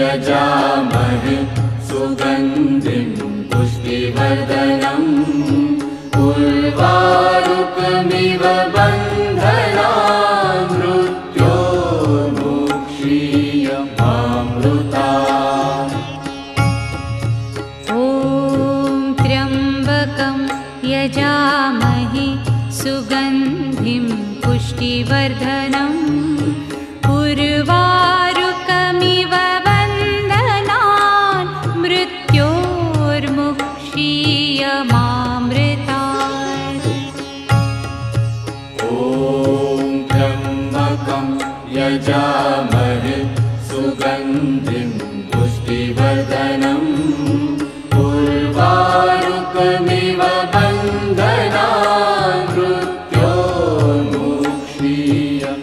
यजामहे सुगन्धिं पुष्टिवर्धनम् उर्वारुकमिव बन्धनान् मृत्योर्मुक्षीयमामृतात्। ॐ त्र्यम्बकं यजामहे सुगन्धिं पुष्टिवर्धनम् उर्वारुकमिव बन्धनान् मृत्योर्मुक्षीयमामृतात्। ॐ त्र्यम्बकं यजामहे